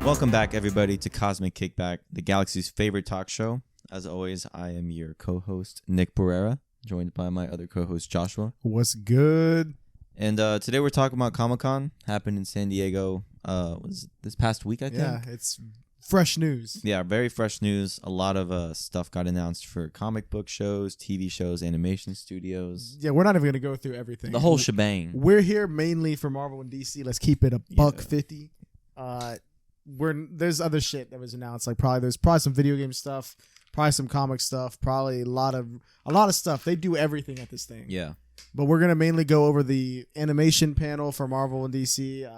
Welcome back, everybody, to Cosmic Kickback, the galaxy's favorite talk show. As always, I am your co-host, Nick Barrera, joined by my other co-host, Joshua. What's good? And today we're talking about Comic-Con. Happened in San Diego. Was this past week, I think? Yeah, it's fresh news. Yeah, very fresh news. A lot of stuff got announced for comic book shows, TV shows, animation studios. Yeah, we're not even going to go through everything. The whole shebang. We're here mainly for Marvel and DC. Let's keep it $150. There's other shit that was announced. Like there's probably some video game stuff, probably some comic stuff, probably a lot of stuff. They do everything at this thing. Yeah. But we're gonna mainly go over the animation panel for Marvel and DC.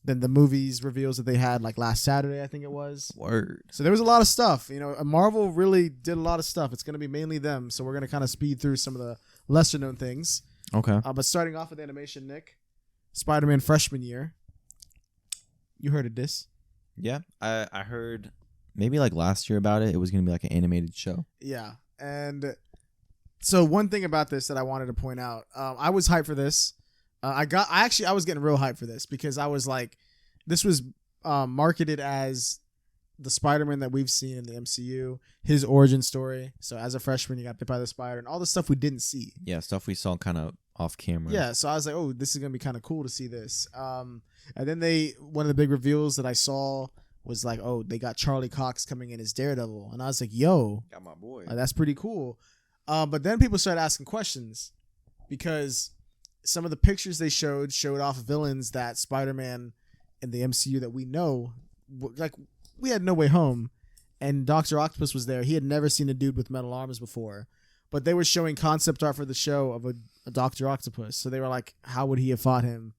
Then the movies reveals that they had like last Saturday, I think it was. Word. So there was a lot of stuff. You know, Marvel really did a lot of stuff. It's gonna be mainly them. So we're gonna kind of speed through some of the lesser known things. Okay. But starting off with animation, Nick, Spider-Man freshman year. You heard of this? Yeah, I heard maybe like last year about it. It was going to be like an animated show. Yeah. And so one thing about this that I wanted to point out, I was hyped for this. I was getting real hyped for this because I was like, this was marketed as the Spider-Man that we've seen in the MCU, his origin story. So as a freshman, you got bit by the spider and all the stuff we didn't see. Yeah, stuff we saw kind of off camera. Yeah, so I was like, oh, this is going to be kind of cool to see this. And then one of the big reveals that I saw was like, oh, they got Charlie Cox coming in as Daredevil. And I was like, yo. Got my boy. That's pretty cool. But then people started asking questions because some of the pictures they showed off villains that Spider-Man in the MCU that we know, like we had No Way Home and Dr. Octopus was there. He had never seen a dude with metal arms before. But they were showing concept art for the show of a Dr. Octopus. So they were like, how would he have fought him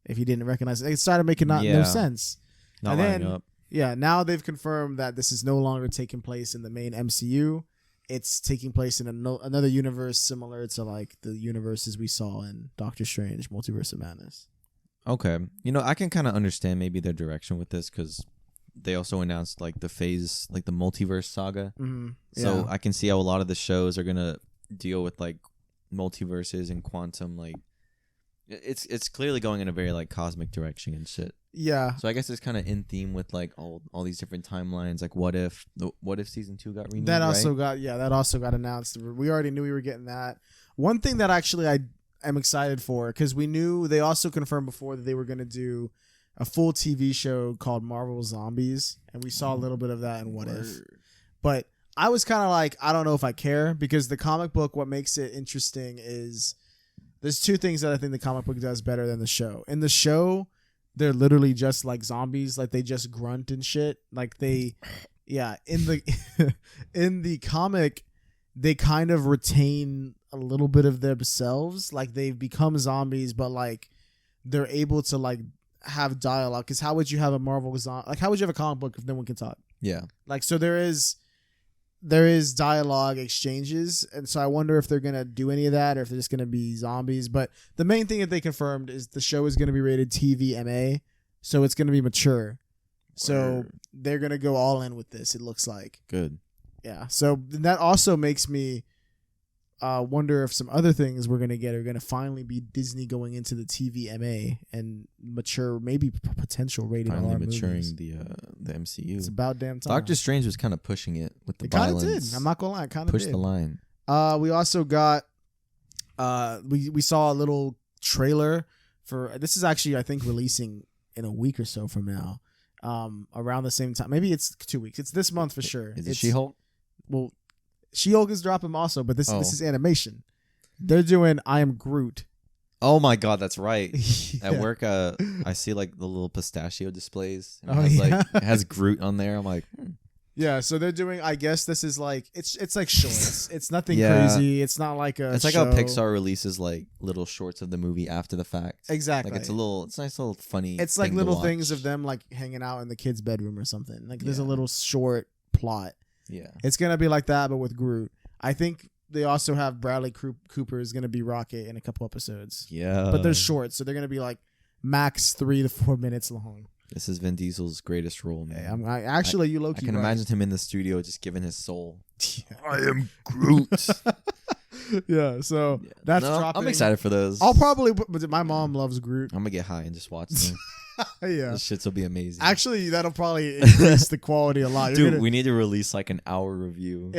if he didn't recognize it? It started making no sense. Not lining up. Yeah, now they've confirmed that this is no longer taking place in the main MCU. It's taking place in another universe similar to like the universes we saw in Doctor Strange, Multiverse of Madness. Okay. You know, I can kind of understand maybe their direction with this because they also announced like the phase, like the multiverse saga. Mm-hmm. So Yeah. I can see how a lot of the shows are going to deal with like multiverses and quantum. Like it's clearly going in a very like cosmic direction and shit. Yeah. So I guess it's kind of in theme with like all these different timelines. Like what if season 2 got renewed? That also right? got announced. We already knew we were getting that. One thing that actually I am excited for, because we knew they also confirmed before that they were going to do a full TV show called Marvel Zombies, and we saw a little bit of that in What If. But I was kind of like, I don't know if I care, because the comic book, what makes it interesting is there's two things that I think the comic book does better than the show. In the show, they're literally just like zombies, like they just grunt and shit. Like in the comic, they kind of retain a little bit of themselves. Like they've become zombies, but like they're able to like have dialogue. Because how would you have a Marvel zombie? Like how would you have a comic book if no one can talk? Yeah. Like so there is dialogue exchanges, and so I wonder if they're gonna do any of that or if they're just gonna be zombies. But the main thing that they confirmed is the show is gonna be rated TVMA, so it's gonna be mature. So they're gonna go all in with this. It looks like good. Yeah. So that also makes me wonder if some other things we're gonna get are gonna finally be Disney going into the TVMA and mature, maybe potential rated R finally maturing movies. the MCU. It's about damn time. Doctor Strange was kind of pushing it with the Kind violence. of did. I'm not gonna lie. It kind of pushed did. the line. We also got we saw a little trailer for this is actually I think releasing in a week or so from now. Around the same time. Maybe it's 2 weeks. It's this month for sure. Is it She-Hulk? Well, She-Hulk is dropping also, but this is animation. They're doing I Am Groot. Oh my god, that's right. Yeah. At work, I see like the little pistachio displays. And it has Groot on there. I'm like, Yeah, so they're doing. I guess this is like it's like shorts. It's nothing crazy. It's not like a. It's like show. how Pixar releases like little shorts of the movie after the fact. Exactly. Like it's a nice little funny. It's like thing little to things watch. of them like hanging out in the kid's bedroom or something. Like there's a Yeah. little short plot. Yeah. It's gonna be like that, but with Groot. I think they also have Bradley Cooper is gonna be Rocket in a couple episodes. Yeah. But they're short, so they're gonna be like max 3 to 4 minutes long. This is Vin Diesel's greatest role, man. Hey, you low-key I can right. imagine him in the studio just giving his soul. Yeah. I am Groot. Yeah, so that's dropping. I'm excited for those. I'll probably. But my mom loves Groot. I'm gonna get high and just watch them. Yeah. Those shits will be amazing. Actually, that'll probably increase the quality a lot. Dude, we need to release like an hour review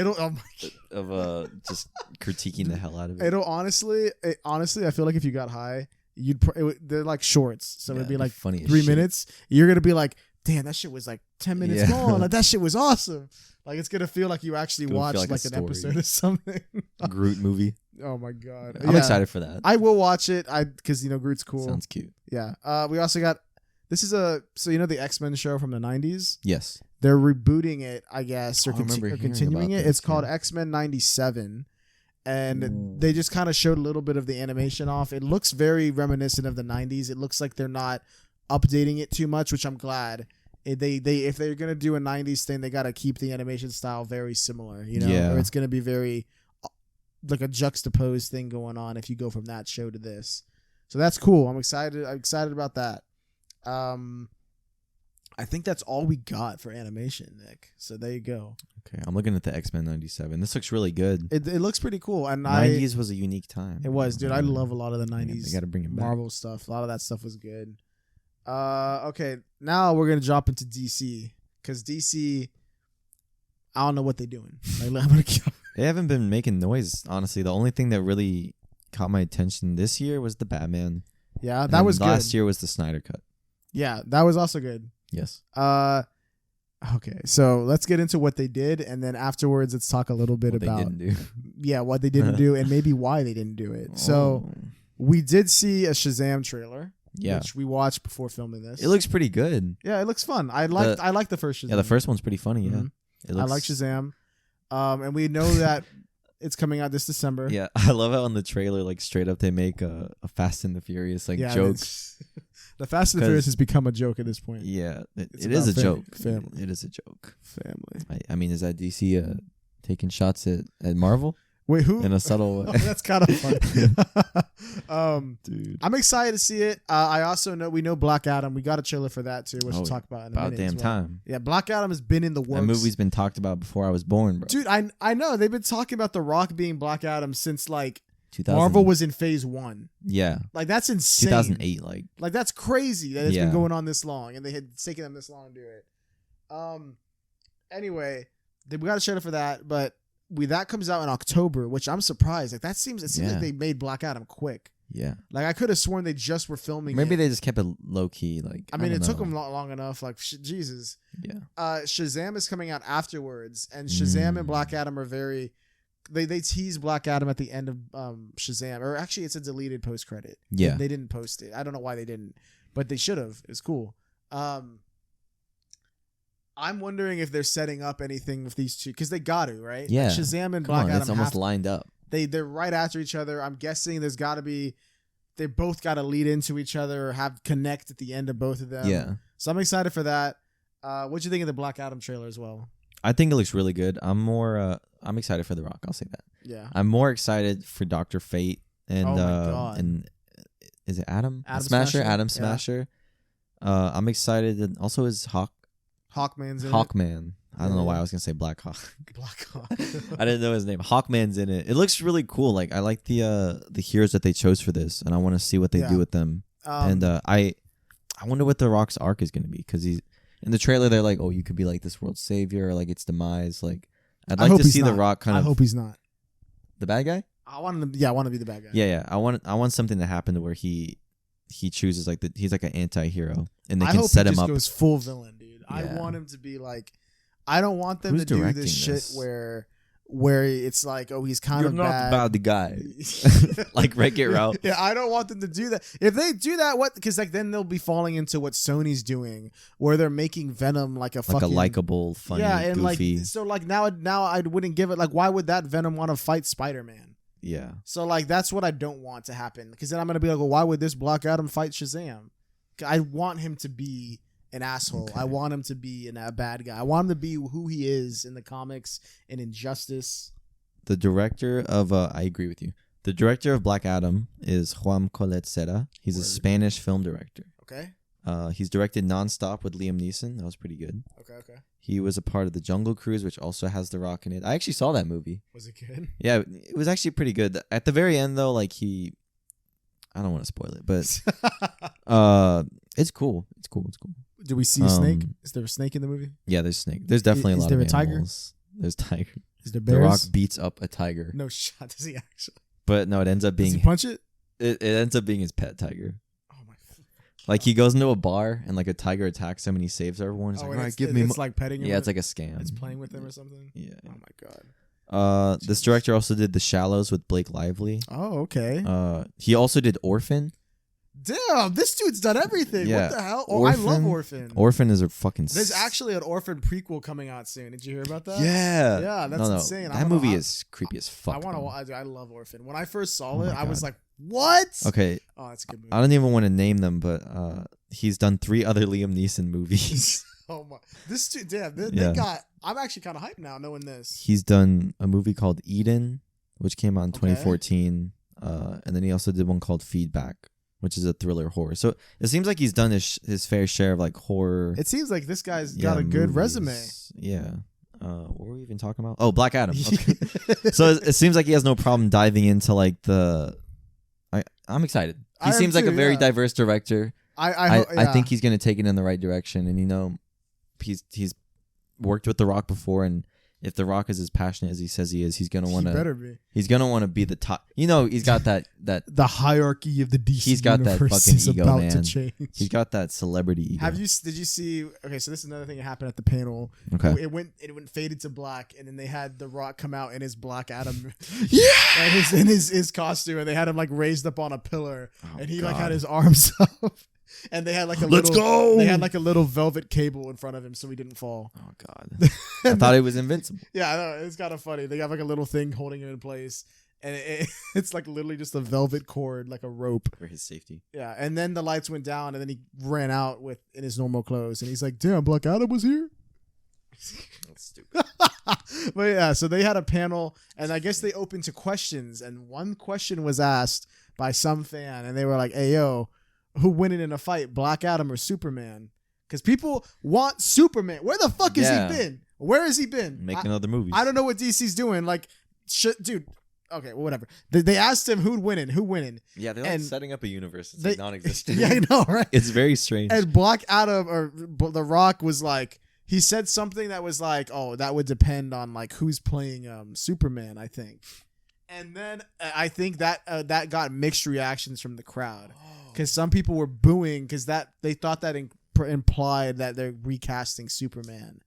of just critiquing the hell out of it. It'll honestly, I feel like if you got high, they're like shorts, so it'd be like funny 3 minutes. You're gonna be like, damn, that shit was like 10 minutes long. Like that shit was awesome. Like it's gonna feel like you actually watched like an episode or something. Groot movie. Oh my god, I'm excited for that. I will watch it. Because Groot's cool. Sounds cute. Yeah. We also got so the X-Men show from the 90s. Yes. They're rebooting it, I guess, or continuing it. It's called X-Men 97. And they just kind of showed a little bit of the animation off. It looks very reminiscent of the 90s. It looks like they're not updating it too much, which I'm glad. If they're going to do a 90s thing, they got to keep the animation style very similar, or it's going to be very like a juxtaposed thing going on if you go from that show to this. So that's cool. I'm excited about that. I think that's all we got for animation, Nick. So there you go. Okay, I'm looking at the X-Men 97. This looks really good. It looks pretty cool. And 90s was a unique time. It was, dude. I love a lot of the 90s. They got to bring it back. Marvel stuff. A lot of that stuff was good. Okay, now we're gonna drop into DC because DC, I don't know what they're doing. They haven't been making noise, honestly. The only thing that really caught my attention this year was the Batman. Yeah, that was good. Last year was the Snyder Cut. Yeah, that was also good. Yes. Okay, so let's get into what they did, and then afterwards, let's talk a little bit about what they didn't do. Yeah, what they didn't do, and maybe why they didn't do it. So we did see a Shazam trailer. Yeah. Which we watched before filming this. It looks pretty good. Yeah, it looks fun. I like the first Shazam. Yeah, the first one's pretty funny. Yeah, I like Shazam. And we know that it's coming out this December. Yeah, I love how on the trailer, like straight up, they make a Fast and the Furious jokes. The Fast and the Furious has become a joke at this point. Yeah, it is a joke. Family. It is a joke. Family. I mean, is that DC taking shots at Marvel? Wait, who? In a subtle way. Oh, that's kind of funny. Dude, I'm excited to see it. I also know we know Black Adam. We got a trailer for that too, which we'll talk about in a minute. About damn time. Yeah, Black Adam has been in the works. That movie's been talked about before I was born, bro. Dude, I know they've been talking about The Rock being Black Adam since like 2000. Marvel was in phase 1. Yeah, like that's insane. 2008, like that's crazy that it's been going on this long, and they had taken them this long to do it. Anyway, we got a trailer for that, but that comes out in October, which I'm surprised. Like it seems like they made Black Adam quick. Yeah, like I could have sworn they just were filming. Maybe they just kept it low key. Like I mean, it took them long enough. Like Jesus. Yeah. Shazam is coming out afterwards, and Shazam and Black Adam are very. They tease Black Adam at the end of Shazam, or actually it's a deleted post credit. Yeah, they didn't post it. I don't know why they didn't, but they should have. It's cool. I'm wondering if they're setting up anything with these two because they got to, right? Yeah, like Shazam and Black Adam. It's almost lined up. They're right after each other. I'm guessing there's got to be. They both got to lead into each other or have connect at the end of both of them. Yeah. So I'm excited for that. What'd you think of the Black Adam trailer as well? I think it looks really good. I'm excited for The Rock. I'll say that. Yeah. I'm more excited for Dr. Fate and and is it Adam Smasher? Adam Smasher. Yeah. I'm excited that also is Hawkman's in Hawkman. I don't know why I was gonna say Black Hawk. Black Hawk. I didn't know his name. Hawkman's in it. It looks really cool. Like I like the heroes that they chose for this, and I want to see what they do with them. And I wonder what The Rock's arc is gonna be because he's in the trailer. They're like, oh, you could be like this world's savior or like its demise. Like I'd like to see The Rock kind of. I hope he's not the bad guy. I want him. Yeah, I want to be the bad guy. Yeah. I want something to happen to where he chooses like he's like an anti-hero and they can set him up. Goes full villain, dude. I want him to be like. I don't want them to do this shit where it's like, oh, he's kind of bad. You're not about the guy. Like Wreck-It Ralph. Yeah, I don't want them to do that. If they do that, because like then they'll be falling into what Sony's doing, where they're making Venom like a likable, funny, and goofy. Now I wouldn't give it. Like, why would that Venom want to fight Spider-Man? Yeah. So like that's what I don't want to happen, because then I'm gonna be like, well, why would this Black Adam fight Shazam? I want him to be an asshole. Okay. I want him to be a bad guy. I want him to be who he is in the comics and in Justice. The director of I agree with you. The director of Black Adam is Juan Collet Serra. He's a Spanish film director. Okay. He's directed Nonstop with Liam Neeson. That was pretty good. Okay. He was a part of the Jungle Cruise, which also has The Rock in it. I actually saw that movie. Was it good? Yeah, it was actually pretty good. At the very end, though, like I don't want to spoil it, but It's cool. It's cool. Do we see a snake? Is there a snake in the movie? Yeah, there's snake. There's definitely a lot of animals. There's tiger. Is there bears? The Rock beats up a tiger. No shot. Does he actually? But no, it ends up being. Does he punch it? It ends up being his pet tiger. Oh my. Like he goes into a bar and like a tiger attacks him and he saves everyone. He's like, all right, give me. It's like petting him. Yeah, it's like a scam. It's playing with him or something. Yeah. Oh my god. This director also did The Shallows with Blake Lively. Oh, okay. He also did Orphan. Damn, this dude's done everything. Yeah. What the hell? Oh, Orphan, I love Orphan. Orphan is a fucking... There's actually an Orphan prequel coming out soon. Did you hear about that? Yeah. Yeah, that's insane. That movie is creepy as fuck. I love Orphan. When I first saw it, I was like, what? Okay. Oh, that's a good movie. I don't even want to name them, but he's done 3 other Liam Neeson movies. Oh my. This dude, damn, they got... I'm actually kind of hyped now knowing this. He's done a movie called Eden, which came out in 2014. And then he also did one called Feedback, which is a thriller horror. So it seems like he's done his fair share of like horror. It seems like this guy's got a good resume. Yeah. What were we even talking about? Oh, Black Adam. Okay. So it seems like he has no problem diving into like I'm excited. He seems like a very diverse director. I think he's gonna take it in the right direction, and he's worked with The Rock before, and if The Rock is as passionate as he says he is, he's gonna want to. He better be. He's gonna want to be the top. He's got that the hierarchy of the DC. He's got that fucking ego, about man. To change. He's got that celebrity ego. Did you see? Okay, so this is another thing that happened at the panel. Okay, it went faded to black, and then they had The Rock come out in his Black Adam, yeah, and his costume, and they had him like raised up on a pillar, and he like had his arms up. And they had like They had like a little velvet cable in front of him so he didn't fall. Oh god! I thought it was invincible. Yeah, I know, it's kind of funny. They have like a little thing holding him in place, and it's like literally just a velvet cord, like a rope for his safety. Yeah, and then the lights went down, and then he ran out in his normal clothes, and he's like, "Damn, Black Adam was here." That's stupid. But yeah, so they had a panel, and I guess they opened to questions, and one question was asked by some fan, and they were like, "Hey, yo. Who winning in a fight, Black Adam or Superman?" Because people want Superman. Where the fuck has he been? Where has he been? Making other movies. I don't know what DC's doing. Like, dude. Okay, well, whatever. They asked him who'd winning. Yeah, they're like setting up a universe that's like non-existent. Yeah, I know, right? It's very strange. And Black Adam or The Rock was like, he said something that was like, "Oh, that would depend on like who's playing Superman." I think, and then I think that got mixed reactions from the crowd. Because some people were booing because they thought that implied that they're recasting Superman,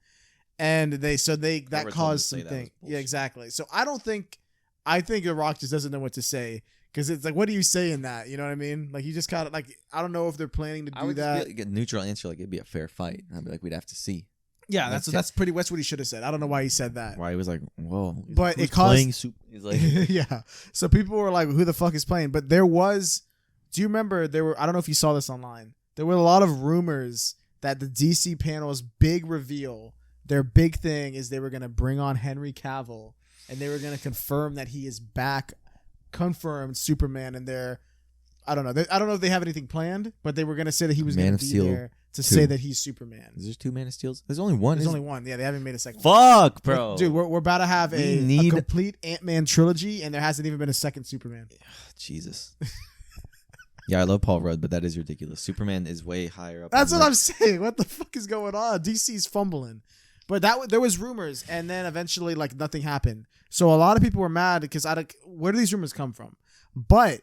and that caused some thing. Yeah, exactly. So I think The Rock just doesn't know what to say because it's like, what do you say in that? You know what I mean? Like you just kind of like, I don't know if they're planning to do that. Just be like a neutral answer, like it'd be a fair fight. I'd be like, we'd have to see. Yeah, that's what he should have said. I don't know why he said that. Why he was like, whoa, but it caused. He's like, yeah. So people were like, who the fuck is playing? But there was. Do you remember I don't know if you saw this online. There were a lot of rumors that the DC panel's big reveal, their big thing is they were going to bring on Henry Cavill and they were going to confirm that he is back, confirmed Superman in their, I don't know. I don't know if they have anything planned, but they were going to say that he was going to be there to say that he's Superman. Is there 2 Man of Steels? There's only one. There's only one. Yeah, they haven't made a second. Fuck, bro. Dude, we're about to have a complete Ant-Man trilogy and there hasn't even been a second Superman. Jesus. Yeah, I love Paul Rudd, but that is ridiculous. Superman is way higher up. That's what I'm saying. What the fuck is going on? DC's fumbling. But there was rumors, and then eventually, like, nothing happened. So a lot of people were mad because where do these rumors come from? But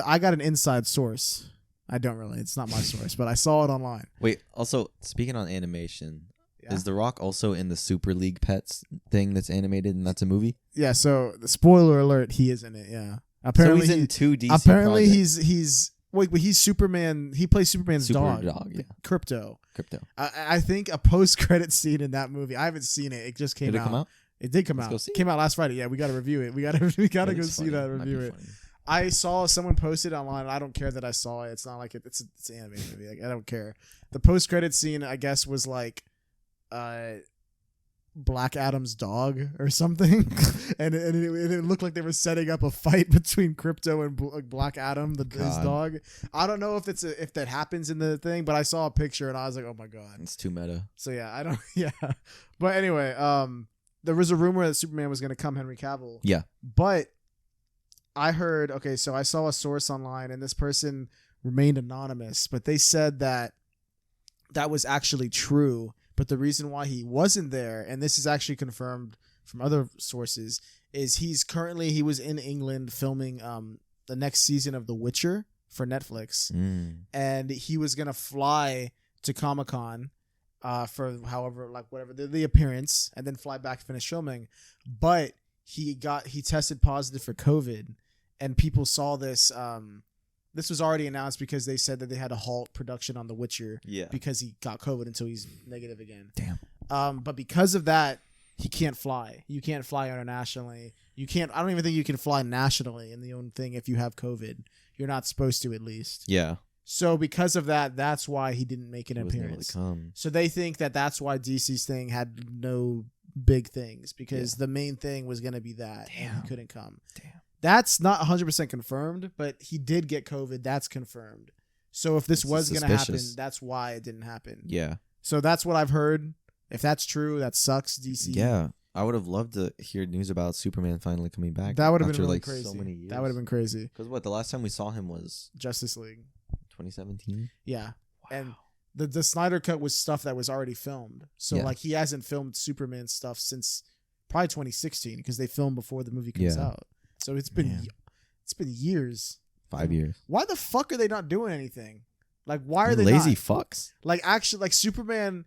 I got an inside source. I don't really. It's not my source, but I saw it online. Wait, also, speaking on animation, is The Rock also in the Super League Pets thing that's animated and that's a movie? Yeah, so, spoiler alert, he is in it, yeah. Apparently so he's in 2 DC Apparently projects. he's Superman. He plays Superman's dog. Yeah. Crypto. I think a post-credit scene in that movie. I haven't seen it. It just came out. Did it come out? It did come out. It came out last Friday. Yeah, we got to review it. We got to go see that, review it. I saw someone posted online. I don't care that I saw it. It's not like it's an animated movie. Like, I don't care. The post-credit scene, I guess, was like Black Adam's dog or something, and it looked like they were setting up a fight between Crypto and Black Adam, his dog. I don't know if if that happens in the thing, but I saw a picture and I was like, oh my god, it's too meta. So yeah, I don't. Yeah, but anyway, there was a rumor that Superman was going to come Henry Cavill. Yeah, but I heard. Okay, so I saw a source online, and this person remained anonymous, but they said that was actually true. But the reason why he wasn't there, and this is actually confirmed from other sources, is he was in England filming the next season of The Witcher for Netflix, and he was gonna fly to Comic-Con for whatever the appearance, and then fly back to finish filming. But he tested positive for COVID, and people saw this. This was already announced because they said that they had to halt production on The Witcher because he got COVID until he's negative again. Damn. But because of that, he can't fly. You can't fly internationally. You can't. I don't even think you can fly nationally in the own thing if you have COVID. You're not supposed to, at least. Yeah. So because of that, that's why he didn't make an appearance. So they think that that's why DC's thing had no big things, because the main thing was going to be that, and he couldn't come. Damn. That's not 100% confirmed, but he did get COVID. That's confirmed. So if this was going to happen, that's why it didn't happen. Yeah. So that's what I've heard. If that's true, that sucks, DC. Yeah. I would have loved to hear news about Superman finally coming back. That would have been really crazy. So many years. That would have been crazy. Because the last time we saw him was Justice League. 2017? Yeah. Wow. And the Snyder Cut was stuff that was already filmed. So he hasn't filmed Superman stuff since probably 2016, because they filmed before the movie comes out. So it's been years. 5 years. Why the fuck are they not doing anything? Like, why are they lazy not? Fucks? Like, actually, like, Superman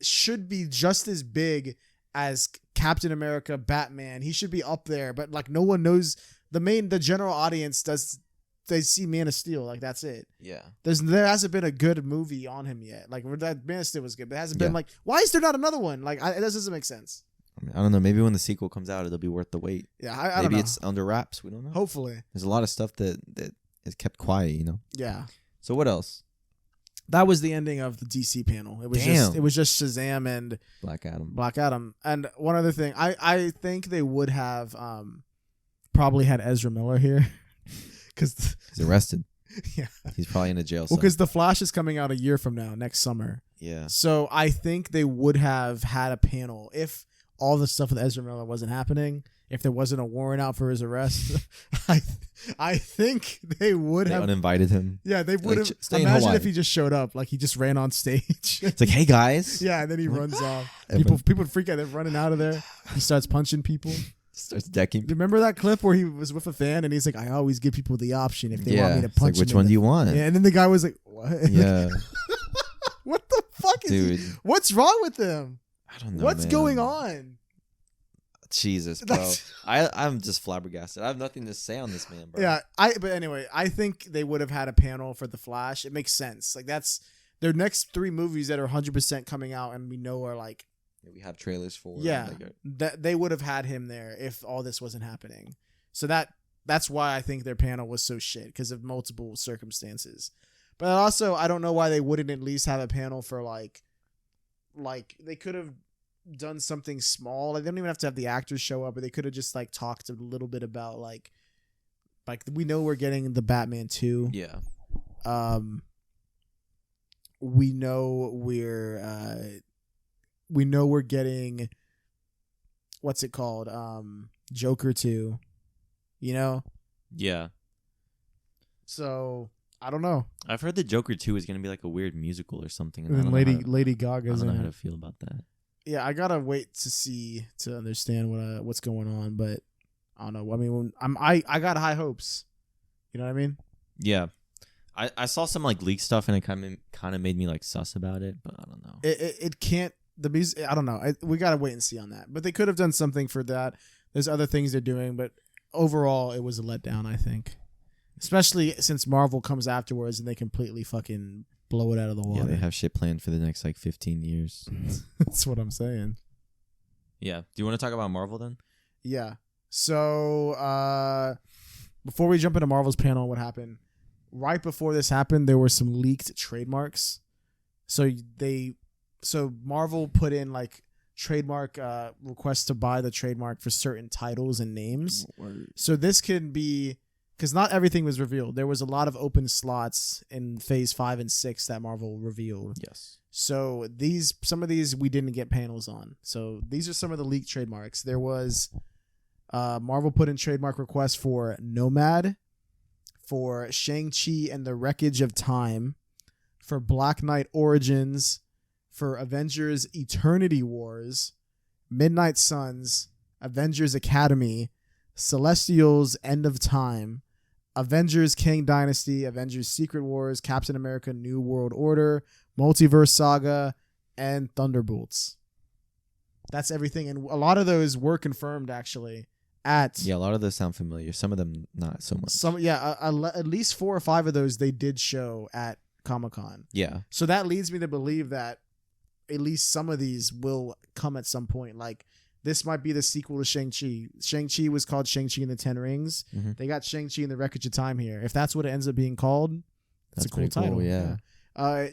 should be just as big as Captain America, Batman. He should be up there, but like no one knows. The general audience does. They see Man of Steel, like that's it. Yeah. There hasn't been a good movie on him yet. Like that Man of Steel was good, but it hasn't been like, why is there not another one? Like it doesn't make sense. I don't know. Maybe when the sequel comes out, it'll be worth the wait. Yeah, I don't know. Maybe it's under wraps. We don't know. Hopefully. There's a lot of stuff that is kept quiet, you know? Yeah. So what else? That was the ending of the DC panel. It was just Shazam and Black Adam. And one other thing, I think they would have probably had Ezra Miller here. Because he's arrested. Yeah. He's probably in a jail cell. Well, because The Flash is coming out a year from now, next summer. Yeah. So I think they would have had a panel if all the stuff with Ezra Miller wasn't happening, if there wasn't a warrant out for his arrest. I think they would have uninvited him. Yeah, they would have. Imagine if he just showed up, like he just ran on stage. It's like, hey guys. Yeah, and then he runs off. People freak out. They're running out of there. He starts punching people. Starts decking. Remember that clip where he was with a fan and he's like, I always give people the option if they want me to punch like, which one do you want? Yeah, and then the guy was like, what? Yeah. What the fuck is he? What's wrong with him? I don't know. What's going on? Jesus, bro. I'm just flabbergasted. I have nothing to say on this man, bro. Yeah, but anyway, I think they would have had a panel for The Flash. It makes sense. Like that's their next 3 movies that are 100% coming out and we know are like we have trailers for. Yeah, that they would have had him there if all this wasn't happening. So that's why I think their panel was so shit, because of multiple circumstances. But also, I don't know why they wouldn't at least have a panel for like they could have done something small. Like they don't even have to have the actors show up, but they could have just like talked a little bit about like we know we're getting the Batman 2. Yeah. We know we're getting what's it called? Joker 2. You know? Yeah. So I don't know. I've heard that Joker 2 is gonna be like a weird musical or something. And Lady Gaga's I don't know in how it. to feel about that. Yeah, I gotta wait to understand what's going on, but I don't know. I mean, I got high hopes. You know what I mean? Yeah, I saw some like leak stuff and it kind of made me like sus about it, but I don't know. It can't the music. I don't know. We gotta wait and see on that. But they could have done something for that. There's other things they're doing, but overall, it was a letdown. I think, especially since Marvel comes afterwards and they completely fucking blow it out of the water. Yeah, they have shit planned for the next like 15 years. That's what I'm saying. Yeah. Do you want to talk about Marvel then? Yeah. So before we jump into Marvel's panel, what happened? Right before this happened, there were some leaked trademarks. So Marvel put in like trademark requests to buy the trademark for certain titles and names. So this can be, because not everything was revealed. There was a lot of open slots in Phase 5 and 6 that Marvel revealed. Yes. So some of these we didn't get panels on. So these are some of the leaked trademarks. There was Marvel put in trademark requests for Nomad, for Shang-Chi and the Wreckage of Time, for Black Knight Origins, for Avengers Eternity Wars, Midnight Suns, Avengers Academy, Celestials End of Time, Avengers Kang Dynasty, Avengers Secret Wars, Captain America New World Order, Multiverse Saga, and Thunderbolts. That's everything. And a lot of those were confirmed actually at... Yeah, a lot of those sound familiar. Some of them not so much. At least 4 or 5 of those they did show at Comic-Con. Yeah. So that leads me to believe that at least some of these will come at some point. Like, this might be the sequel to Shang-Chi. Shang-Chi was called Shang-Chi and the Ten Rings. Mm-hmm. They got Shang-Chi and the Wreckage of Time here. If that's what it ends up being called, that's a cool title. Cool, yeah.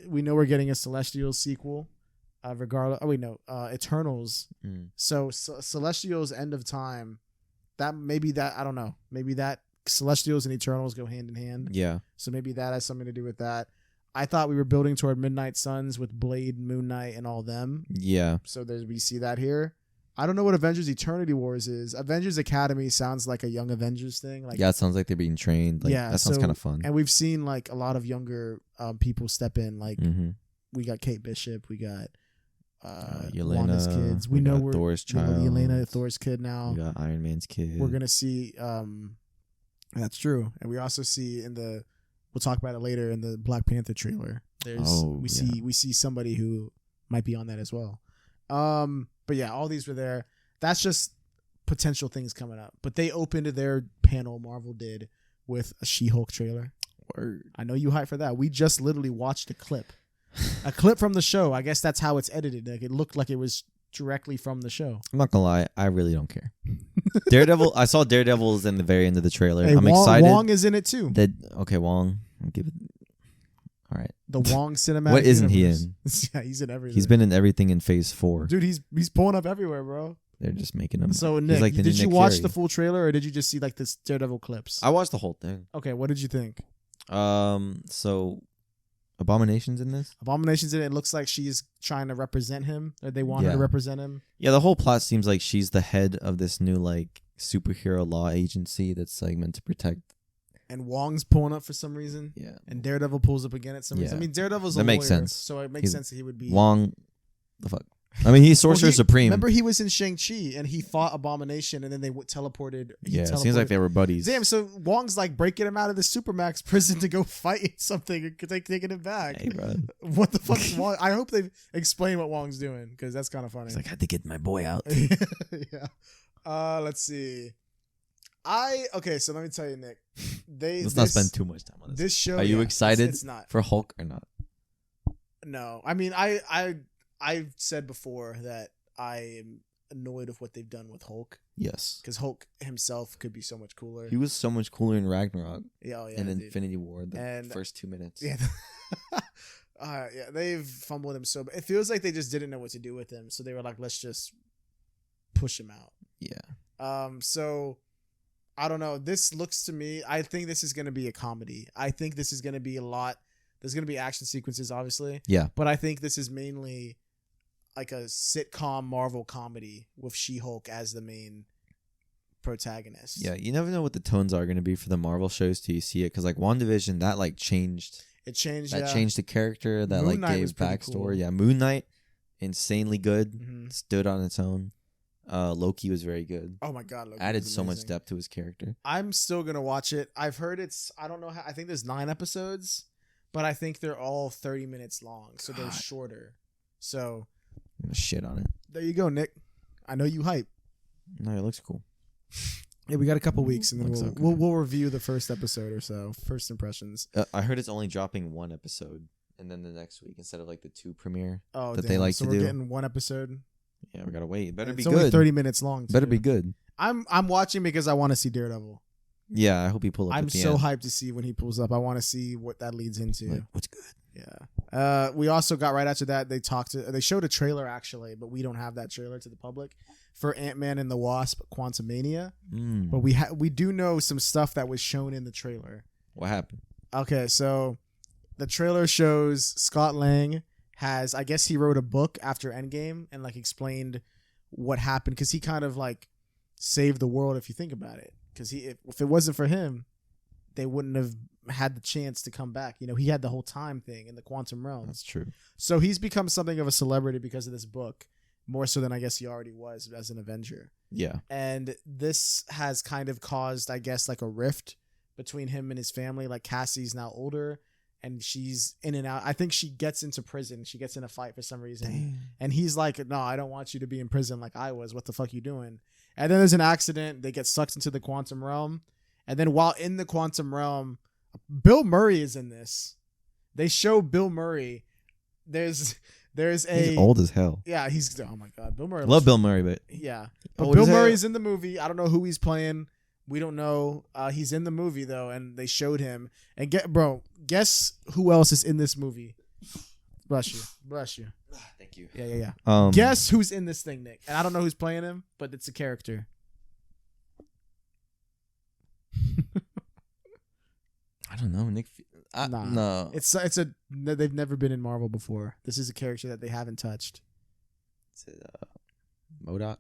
We know we're getting a Celestials sequel. Eternals. So Celestials End of Time. I don't know. Maybe that Celestials and Eternals go hand in hand. Yeah. So maybe that has something to do with that. I thought we were building toward Midnight Suns with Blade, Moon Knight, and all them. Yeah. So we see that here. I don't know what Avengers Eternity Wars is. Avengers Academy sounds like a Young Avengers thing. Like, yeah, it sounds like they're being trained. Like, yeah, that sounds kind of fun. And we've seen like a lot of younger people step in. Like we got Kate Bishop, we got Yelena, Wanda's kids. We know we're Thor's child. Yelena, Thor's kid now. We got Iron Man's kid. We're gonna see. That's true, and we also see we'll talk about it later in the Black Panther trailer. We see somebody who might be on that as well. But yeah, all these were there. That's just potential things coming up. But they opened their panel, Marvel did, with a She-Hulk trailer. Word. I know you hyped for that. We just literally watched a clip from the show. I guess that's how it's edited. Like, it looked like it was directly from the show. I'm not gonna lie, I really don't care. Daredevil. I saw Daredevil's in the very end of the trailer. Hey, I'm excited. Wong is in it too. Wong. I'll give it. All right. The Wong cinematic. What isn't universe. he in? Yeah, he's in everything. He's been in everything in Phase 4. Dude, he's pulling up everywhere, bro. They're just making him. So Nick, like did you watch the full trailer or did you just see like this Daredevil clips? I watched the whole thing. Okay, what did you think? So Abomination's in this? Abomination's in it. It looks like she's trying to represent him, or they want her to represent him. Yeah, the whole plot seems like she's the head of this new like superhero law agency that's like meant to protect. And Wong's pulling up for some reason. Yeah. And Daredevil pulls up again at some reason. I mean, Daredevil's a lawyer, makes sense. So it makes sense that he would be Wong. The fuck. I mean, he's Sorcerer Supreme. Remember, he was in Shang-Chi and he fought Abomination, and then they teleported. It seems like they were buddies. Damn, so Wong's like breaking him out of the Supermax prison to go fight something and taking him back. Hey, bro. What the fuck is Wong? I hope they explain what Wong's doing, because that's kind of funny. He's like, I had to get my boy out. Yeah. Let's see. So let me tell you, Nick. Let's not spend too much time on this. This show. Are you excited it's not. for Hulk or not? No. I mean, I've said before that I am annoyed with what they've done with Hulk. Yes. Because Hulk himself could be so much cooler. He was so much cooler in Ragnarok. Yeah, and Infinity War, the first 2 minutes. Yeah. They've fumbled him so bad. It feels like they just didn't know what to do with him. So they were like, let's just push him out. Yeah. So I don't know. This looks to me, I think this is going to be a comedy. I think this is going to be a lot. There's going to be action sequences, obviously. Yeah. But I think this is mainly like a sitcom Marvel comedy with She-Hulk as the main protagonist. Yeah, you never know what the tones are going to be for the Marvel shows till you see it. Because like WandaVision, that like changed. It changed. That changed the character. That Moon like Knight gave backstory. Cool. Yeah, Moon Knight, insanely good. Mm-hmm. Stood on its own. Loki was very good. Oh my god, Loki added so much depth to his character. I'm still gonna watch it. I've heard I don't know how. I think there's 9 episodes, but I think they're all 30 minutes long, so they're shorter. So I'm gonna shit on it. There you go, Nick. I know you hype. No, it looks cool. Yeah, we got a couple weeks, and then we'll review the first episode or so. First impressions. I heard it's only dropping 1 episode, and then the next week instead of like the 2 premiere they like to do. So we're getting 1 episode. Yeah, we gotta wait. It better be good. It's only 30 minutes long. Better be good. I'm watching because I want to see Daredevil. Yeah, I hope he pulls up. I'm so hyped to see when he pulls up. I want to see what that leads into. Like, what's good? Yeah. We also got right after that. They showed a trailer actually, but we don't have that trailer to the public for Ant-Man and the Wasp: Quantumania. But we do know some stuff that was shown in the trailer. What happened? Okay, so the trailer shows Scott Lang I guess he wrote a book after Endgame and like explained what happened, because he kind of like saved the world if you think about it. Because if it wasn't for him, they wouldn't have had the chance to come back. He had the whole time thing in the quantum realm. That's true. So he's become something of a celebrity because of this book, more so than I guess he already was as an Avenger. Yeah. And this has kind of caused, I guess, like a rift between him and his family. Like Cassie's now older and she's in and out. I think she gets into prison. She gets in a fight for some reason. Damn. And he's like, no, I don't want you to be in prison like I was. What the fuck you doing? And then there's an accident. They get sucked into the quantum realm. And then while in the quantum realm, Bill Murray is in this. They show Bill Murray. He's old as hell. Yeah, oh my god, Bill Murray. Love Bill Murray, but yeah, but Bill Murray's in the movie. I don't know who he's playing. We don't know. He's in the movie though, and they showed him. And guess who else is in this movie? Bless you. Thank you. Yeah. Guess who's in this thing, Nick? And I don't know who's playing him, but it's a character. I don't know, Nick. No, they've never been in Marvel before. This is a character that they haven't touched. Is it MODOK?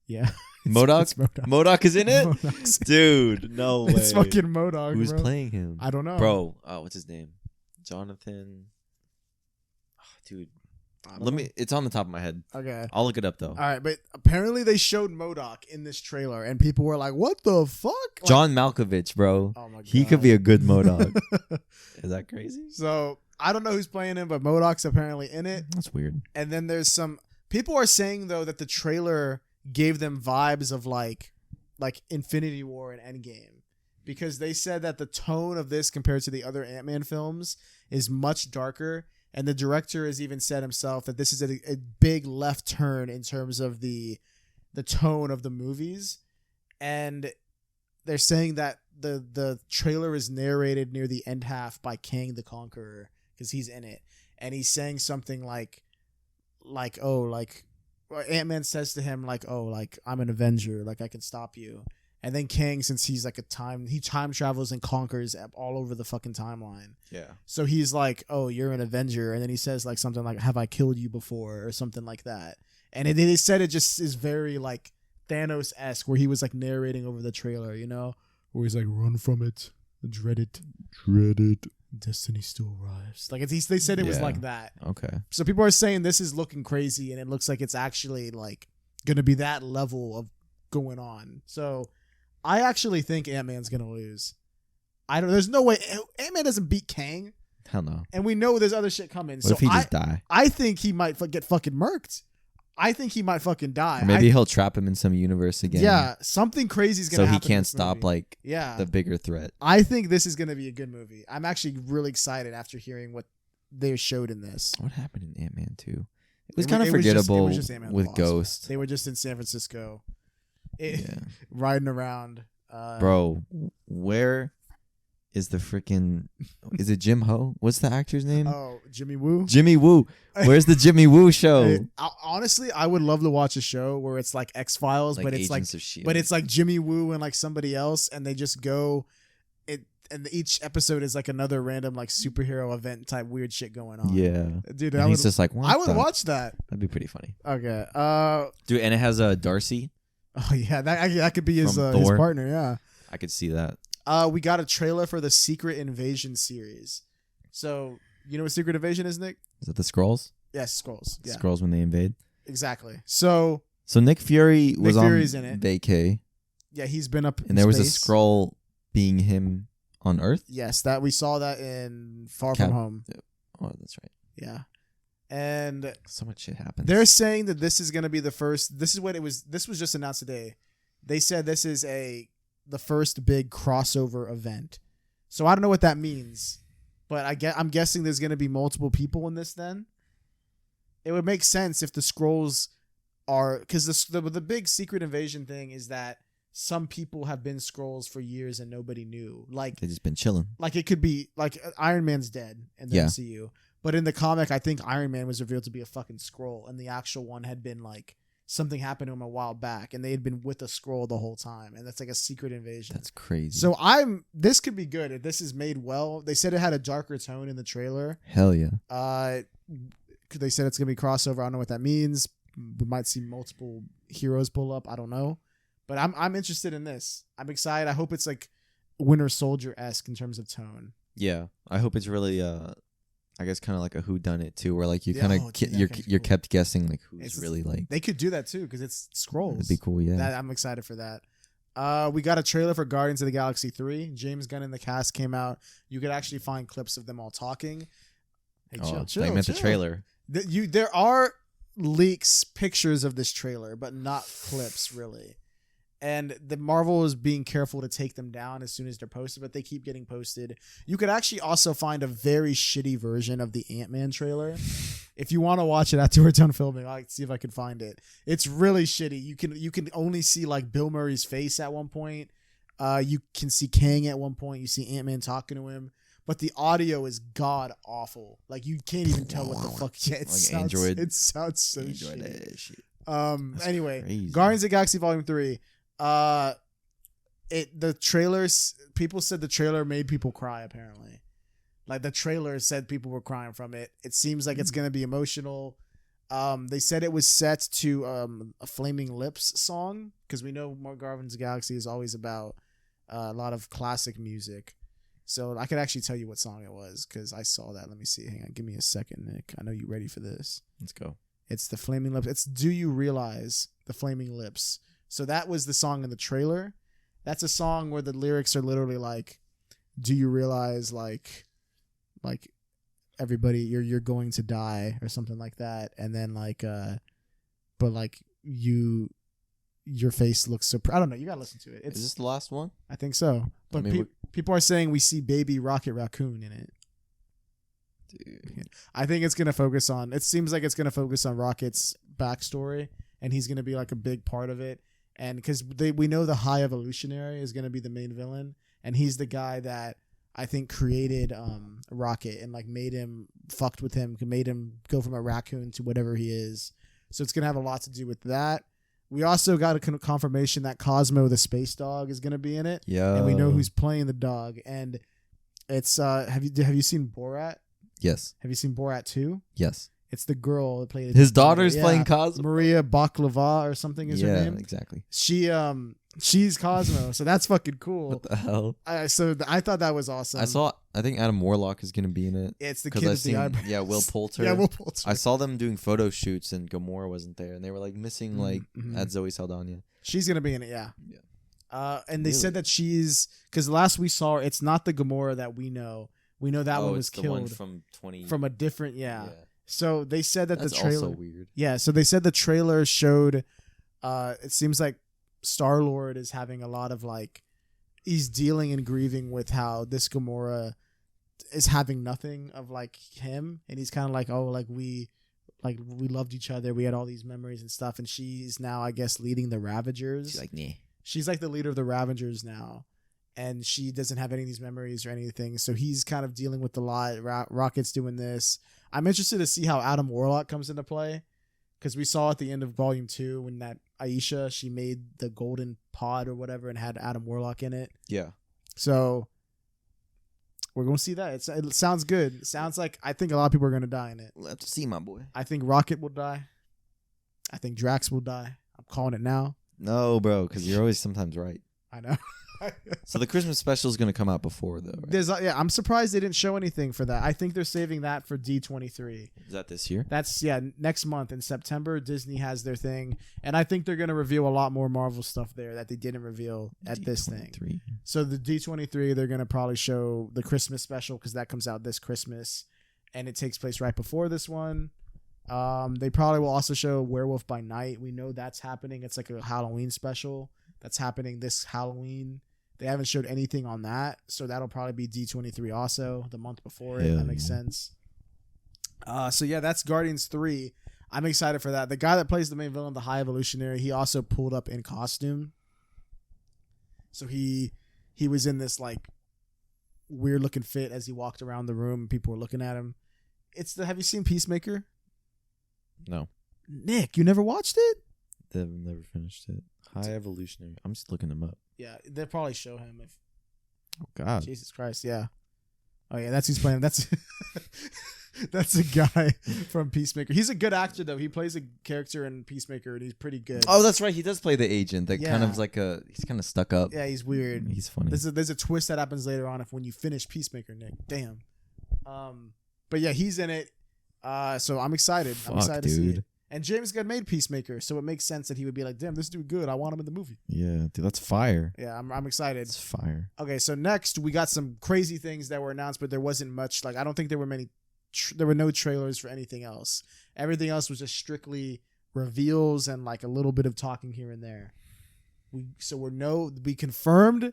Yeah. MODOK? It's MODOK. MODOK is in it? Dude, no way. It's fucking MODOK. Who's bro. playing him? I don't know. Bro, what's his name? Jonathan. Oh, dude. It's on the top of my head. Okay. I'll look it up though. All right, but apparently they showed MODOK in this trailer and people were like, what the fuck? Like, John Malkovich, bro. Oh my God. He could be a good MODOK. Is that crazy? So I don't know who's playing him, but MODOK's apparently in it. That's weird. And then there's some people are saying though that the trailer gave them vibes of like Infinity War and Endgame, because they said that the tone of this compared to the other Ant-Man films is much darker. And the director has even said himself that this is a big left turn in terms of the tone of the movies. And they're saying that the trailer is narrated near the end half by Kang the Conqueror, because he's in it. And he's saying something like Ant-Man says to him, I'm an Avenger, I can stop you. And then Kang, since he's he time travels and conquers all over the fucking timeline. Yeah. So he's like, oh, you're an Avenger. And then he says something like, have I killed you before? Or something like that. And they said it just is very Thanos-esque, where he was narrating over the trailer, where he's like, run from it, dread it, destiny still arrives. They said it was like that. Okay. So people are saying this is looking crazy, and it looks like it's actually going to be that level of going on. So I actually think Ant-Man's going to lose. There's no way Ant-Man doesn't beat Kang. Hell no. And we know there's other shit coming. What if he just die? I think he might get fucking murked. I think he might fucking die. Or maybe he'll trap him in some universe again. Yeah, something crazy is going to happen. So he can't stop the bigger threat. I think this is going to be a good movie. I'm actually really excited after hearing what they showed in this. What happened in Ant-Man 2? It was kind of forgettable with Ghost. They were just in San Francisco. Riding around. Bro, where is the freaking... Is it Jim Ho? What's the actor's name? Oh, Jimmy Woo? Jimmy Woo. Where's the Jimmy Woo show? Honestly, I would love to watch a show where it's like X-Files, but it's Agents of S.H.I.E.L.D. but it's like Jimmy Woo and somebody else, and they just go... And each episode is another random superhero event type weird shit going on. Yeah. Dude, he's just what I would watch that. That'd be pretty funny. Okay. Dude, and it has Darcy. Oh yeah, that could be his partner. Yeah, I could see that. We got a trailer for the Secret Invasion series. So you know what Secret Invasion is, Nick? Is that the Skrulls? Yes, Skrulls. Yeah. Skrulls when they invade. Exactly. So Nick Fury's in it. vacay. Yeah, he's been up. And there was a Skrull being him on Earth. Yes, we saw that in Far From Home. Oh, that's right. Yeah. And so much shit happens. They're saying that this is going to be the first. This is what it was. This was just announced today. They said this is the first big crossover event. So I don't know what that means, but I'm guessing there's going to be multiple people in this. Then it would make sense if the Skrulls are, because the big Secret Invasion thing is that some people have been Skrulls for years and nobody knew. They've just been chilling. It could be Iron Man's dead in the MCU. But in the comic, I think Iron Man was revealed to be a fucking Skrull, and the actual one had been something happened to him a while back, and they had been with a Skrull the whole time, and that's a secret invasion. That's crazy. So this could be good if this is made well. They said it had a darker tone in the trailer. Hell yeah. They said it's gonna be crossover. I don't know what that means. We might see multiple heroes pull up. I don't know, but I'm interested in this. I'm excited. I hope it's Winter Soldier-esque in terms of tone. Yeah, I hope it's really I guess kind of like a whodunit too, where like you Yeah, kind of you're cool. kept guessing like who's It's really like. They could do that too because it's scrolls. It'd be cool, yeah. I'm excited for that. We got a trailer for Guardians of the Galaxy 3. James Gunn and the cast came out. You could actually find clips of them all talking. Hey, chill. I meant the trailer. There are leaks, pictures of this trailer, but not clips really. And the Marvel is being careful to take them down as soon as they're posted, but they keep getting posted. You could actually also find a very shitty version of the Ant-Man trailer. If you want to watch it after we're done filming, I'll see if I can find it. It's really shitty. You can only see like Bill Murray's face at one point. You can see Kang at one point. You see Ant-Man talking to him. But the audio is god awful. Like you can't even tell what the fuck. Yeah, it sounds so shitty. Anyway, crazy. Guardians of the Galaxy Volume 3. The trailers, people said the trailer made people cry apparently. Like the trailer said people were crying from it. It seems like it's going to be emotional. They said it was set to a Flaming Lips song because we know Guardians of the Galaxy is always about a lot of classic music. So I could actually tell you what song it was because I saw that. Let me see. Hang on. Give me a second, Nick. I know you're ready for this. Let's go. It's the Flaming Lips. It's Do You Realize the Flaming Lips. So that was the song in the trailer. That's a song where the lyrics are literally like, do you realize like everybody you're going to die or something like that. And then like but like your face looks so I don't know, you gotta listen to it. Is this the last one? I think so. But people are saying we see baby Rocket Raccoon in it. Dude. I think it's gonna focus on Rocket's backstory, and he's gonna be like a big part of it. And because we know the High Evolutionary is going to be the main villain, and he's the guy that I think created Rocket and like fucked with him, made him go from a raccoon to whatever he is. So it's going to have a lot to do with that. We also got a confirmation that Cosmo the Space Dog is going to be in it. Yeah, and we know who's playing the dog. And it's have you seen Borat? Yes. Have you seen Borat 2? Yes. It's the girl that played his daughter's playing Cosmo. Maria Baklava or something is her name. Yeah, exactly. She's Cosmo, so that's fucking cool. What the hell? I thought that was awesome. I think Adam Warlock is gonna be in it. It's the kid with the eyebrows. Yeah, Will Poulter. Yeah, Will Poulter. I saw them doing photo shoots and Gamora wasn't there, and they were like missing at Zoe Saldana. She's gonna be in it, yeah. And they said that she's because last we saw her, it's not the Gamora that we know. We know that one was killed. The one from a different So they said that that's the trailer also weird. Yeah, so they said the trailer showed it seems like Star-Lord is having a lot of like he's dealing and grieving with how this Gamora is having nothing of like him, and he's kind of like, oh, like we loved each other, we had all these memories and stuff, and she's now I guess leading the Ravagers. She's like the leader of the Ravagers now, and she doesn't have any of these memories or anything, so he's kind of dealing with a lot. Rocket's doing this. I'm interested to see how Adam Warlock comes into play, because we saw at the end of Volume 2 when that Aisha, she made the golden pod or whatever and had Adam Warlock in it. Yeah. So we're going to see that. It sounds good. It sounds like I think a lot of people are going to die in it. We'll have to see, my boy. I think Rocket will die. I think Drax will die. I'm calling it now. No, bro, because you're always sometimes right. I know. So the Christmas special is going to come out before, though, right? I'm surprised they didn't show anything for that. I think they're saving that for D23. Is that this year? That's, next month in September. Disney has their thing, and I think they're going to reveal a lot more Marvel stuff there that they didn't reveal at D23. This thing. So the D23, they're going to probably show the Christmas special because that comes out this Christmas, and it takes place right before this one. They probably will also show Werewolf by Night. We know that's happening. It's like a Halloween special that's happening this Halloween. They haven't showed anything on that, so that'll probably be D23 also, the month before it. That makes sense. So yeah, that's Guardians 3. I'm excited for that. The guy that plays the main villain, the High Evolutionary, he also pulled up in costume. So he was in this like weird looking fit as he walked around the room and people were looking at him. Have you seen Peacemaker? No. Nick, you never watched it? They've never finished it. High Evolutionary. I'm just looking them up. Yeah, they'll probably show him if. Oh God! Jesus Christ! Yeah. Oh yeah, that's who's playing. That's That's a guy from Peacemaker. He's a good actor though. He plays a character in Peacemaker, and he's pretty good. Oh, that's right. He does play the agent. That kind of like he's kind of stuck up. Yeah, he's weird. He's funny. There's a twist that happens later on when you finish Peacemaker, Nick. Damn. But yeah, he's in it. So I'm excited. I'm excited to see it. And James Gunn made Peacemaker, so it makes sense that he would be like, "Damn, this dude good. I want him in the movie." Yeah, dude, that's fire. Yeah, I'm excited. It's fire. Okay, so next we got some crazy things that were announced, but there wasn't much. Like I don't think there were many. There were no trailers for anything else. Everything else was just strictly reveals and like a little bit of talking here and there. We confirmed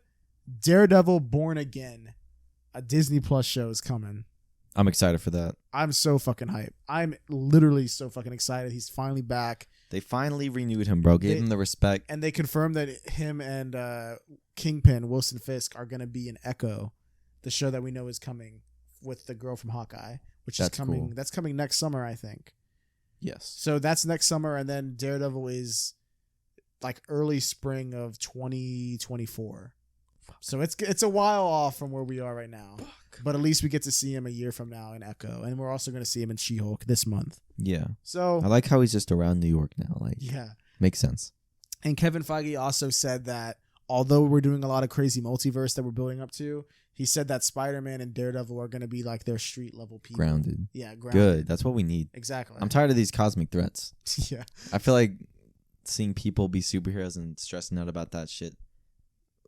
Daredevil Born Again, a Disney Plus show is coming. I'm excited for that. I'm so fucking hyped. I'm literally so fucking excited. He's finally back. They finally renewed him, bro. Gave him the respect. And they confirmed that him and Kingpin, Wilson Fisk, are going to be in Echo, the show that we know is coming with the girl from Hawkeye, which is coming. Cool. That's coming next summer, I think. Yes. So that's next summer, and then Daredevil is like early spring of 2024. So it's a while off from where we are right now. But at least we get to see him a year from now in Echo. And we're also going to see him in She-Hulk this month. Yeah. So I like how he's just around New York now. Like, yeah. Makes sense. And Kevin Feige also said that although we're doing a lot of crazy multiverse that we're building up to, he said that Spider-Man and Daredevil are going to be like their street level people. Grounded. Yeah, grounded. Good. That's what we need. Exactly. I'm tired of these cosmic threats. Yeah. I feel like seeing people be superheroes and stressing out about that shit.